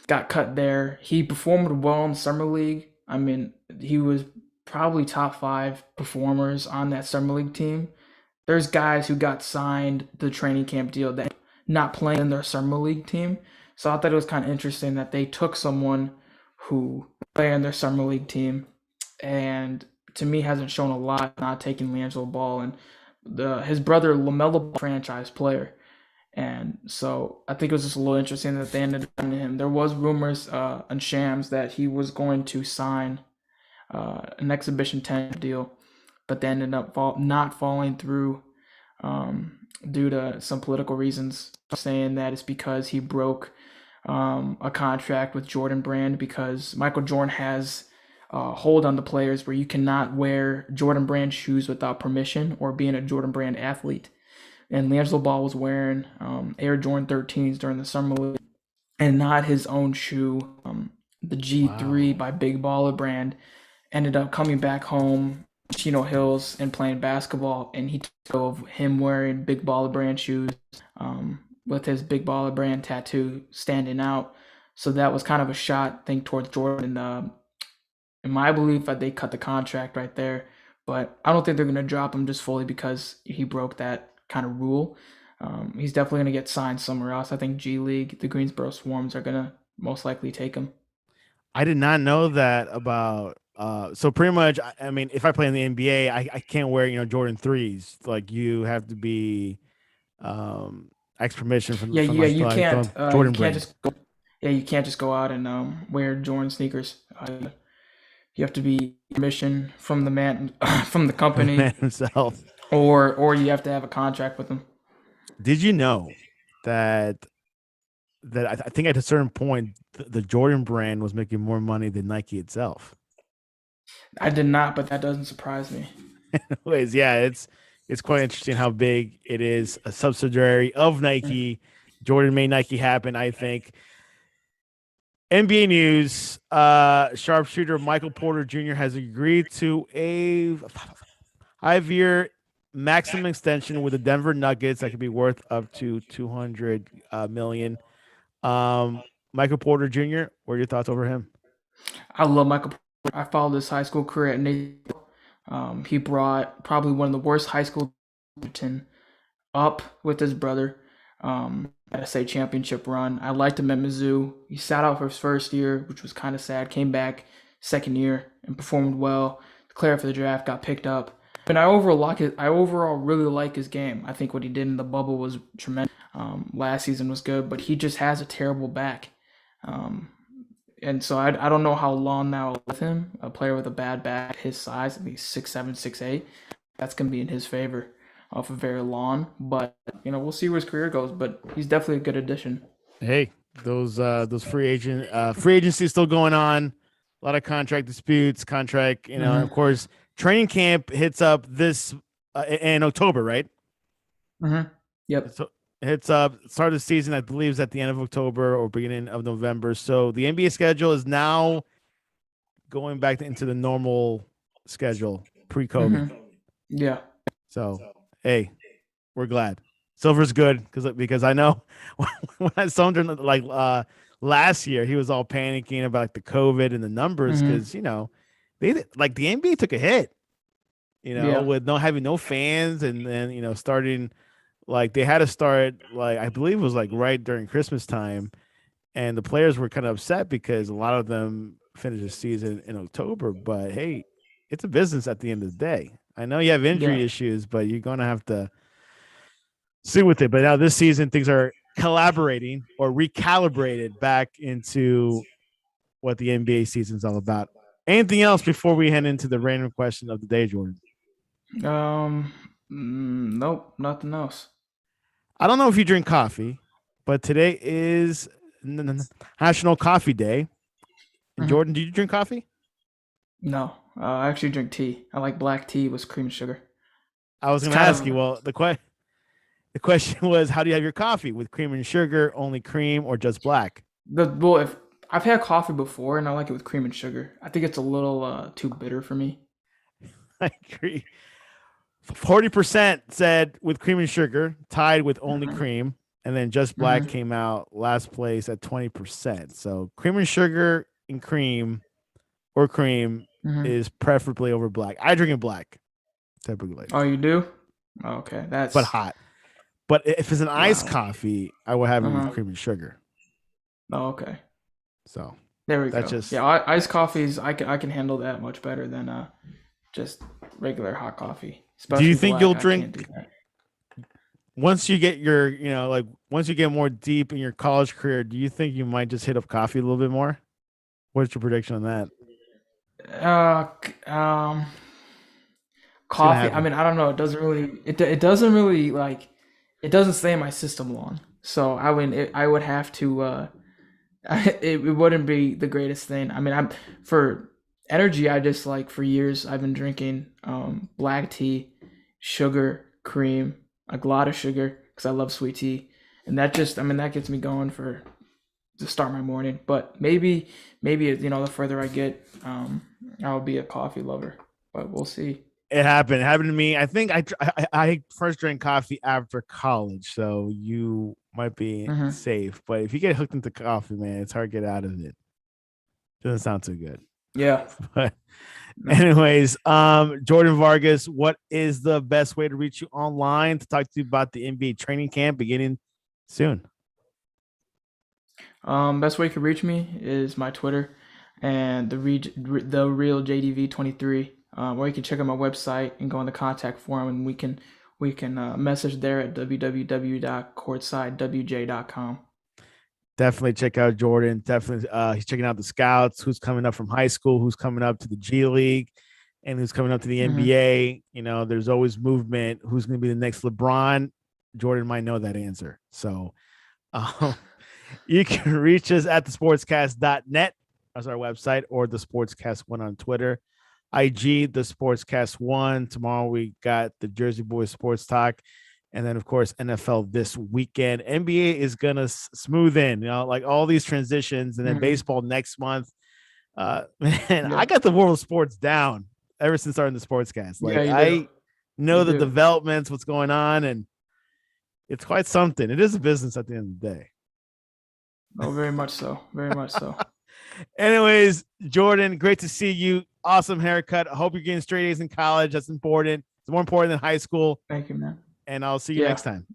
Got cut there. He performed well in Summer League. I mean, he was probably top 5 performers on that Summer League team. There's guys who got signed the training camp deal that not playing in their Summer League team. So I thought it was kind of interesting that they took someone who play on their Summer League team, and to me hasn't shown a lot, not taking LiAngelo Ball, and his brother LaMelo Ball, franchise player, And so I think it was just a little interesting that they ended up signing him. There was rumors on Shams that he was going to sign an exhibition 10 deal, but they ended up not following through due to some political reasons, saying that it's because he broke a contract with Jordan Brand, because Michael Jordan has hold on the players where you cannot wear Jordan Brand shoes without permission or being a Jordan Brand athlete. And LiAngelo Ball was wearing Air Jordan 13s during the summer league and not his own shoe. The G3 by Big Baller Brand ended up coming back home, Chino Hills, and playing basketball. And he took of him wearing Big Baller Brand shoes with his Big Baller Brand tattoo standing out. So that was kind of a shot, I think, towards Jordan. In my belief, that they cut the contract right there. But I don't think they're going to drop him just fully because he broke that kind of rule. He's definitely going to get signed somewhere else. I think G League, the Greensboro Swarms, are going to most likely take him. I did not know that about. So pretty much, I mean, if I play in the NBA, I can't wear Jordan 3s. Like you have to be ask permission from You can't. Jordan You can't Brand. just go. Yeah, you can't just go out and wear Jordan sneakers. You have to be permission from the man, from the company, Man himself. or you have to have a contract with them. Did you know that I think at a certain point the Jordan Brand was making more money than Nike itself? I did not, but that doesn't surprise me. Anyways, yeah, it's quite interesting how big it is. A subsidiary of Nike. Jordan made Nike happen, I think. NBA news, sharpshooter Michael Porter Jr. has agreed to a 5-year maximum extension with the Denver Nuggets that could be worth up to $200 million. Michael Porter Jr., what are your thoughts over him? I love Michael Porter. I followed his high school career at Nate. He brought probably one of the worst high school up with his brother. At a state championship run. I liked him at Mizzou. He sat out for his first year, which was kind of sad. Came back second year and performed well. Declared for the draft, got picked up. But I overall really like his game. I think what he did in the bubble was tremendous. Last season was good, but he just has a terrible back. And so I don't know how long now with him. A player with a bad back, his size, I think 6'7", 6'8", that's gonna be in his favor for very long, but we'll see where his career goes. But he's definitely a good addition. Hey, those free agency is still going on. A lot of contract disputes, of course, training camp hits up this in October, right? Yep. So it hits up start of the season, I believe, is at the end of October or beginning of November. So the NBA schedule is now going back into the normal schedule pre-COVID. Yeah. So hey, we're glad. Silver's good because I know when I saw him during last year, he was all panicking about the COVID and the numbers because they the NBA took a hit, with having no fans and then starting they had to start I believe it was right during Christmas time, and the players were kind of upset because a lot of them finished the season in October. But hey, it's a business at the end of the day. I know you have injury issues, but you're going to have to see with it. But now this season, things are collaborating or recalibrated back into what the NBA season is all about. Anything else before we head into the random question of the day, Jordan? Nope, nothing else. I don't know if you drink coffee, but today is National Coffee Day. And Jordan, do you drink coffee? No, I actually drink tea. I like black tea with cream and sugar. I was going to ask you. Well, the question was, how do you have your coffee? With cream and sugar, only cream, or just black? If I've had coffee before and I like it with cream and sugar. I think it's a little too bitter for me. I agree. 40% said with cream and sugar, tied with only cream, and then just black came out last place at 20%. So cream and sugar and cream or cream is preferably over black. I drink it black typically. Oh, you do? Oh, okay, but hot. But if it's an iced coffee, I will have it with cream and sugar. Oh, okay. So there we go. Iced coffees, I can handle that much better than just regular hot coffee. Do you think you'll drink? once you get your, like once you get more deep in your college career, do you think you might just hit up coffee a little bit more? What's your prediction on that? Uh, c- um, It's gonna Coffee. I happen. mean, I don't know. It doesn't really. It doesn't really like. It doesn't stay in my system long. So I would have to. It wouldn't be the greatest thing. I mean, I'm for energy. I just like for years I've been drinking black tea, sugar, cream, a lot of sugar because I love sweet tea, and that just I mean that gets me going for to start my morning. But maybe the further I get, I'll be a coffee lover. But we'll see. It happened. It happened to me. I think I first drank coffee after college, so you might be Hmm. safe. But if you get hooked into coffee, man, it's hard to get out of it. Doesn't sound too good. Yeah. But No. anyways, Jordan Vargas, what is the best way to reach you online to talk to you about the NBA training camp beginning soon? Best way you can reach me is my Twitter and the real JDV 23. Or you can check out my website and go on the contact form, and we can message there at www.courtsidewj.com. Definitely check out Jordan. Definitely, he's checking out the scouts, who's coming up from high school, who's coming up to the G League, and who's coming up to the Hmm. NBA. There's always movement. Who's going to be the next LeBron? Jordan might know that answer. So, um, you can reach us at thesportscast.net as our website, or the Sportscast One on Twitter, IG the Sportscast One. Tomorrow we got the Jersey Boys Sports Talk, and then of course NFL this weekend. NBA is gonna smooth in, like all these transitions, and then Hmm. baseball next month. Man, I Yeah. got the world of sports down ever since starting the Sportscast. Yeah, Like you do. I know You the do. developments, what's going on, and it's quite something. It is a business at the end of the day. Oh, very much so. Very much so. Anyways, Jordan, great to see you. Awesome haircut. I hope you're getting straight A's in college. That's important. It's more important than high school. Thank you, man. And I'll see you Yeah. next time.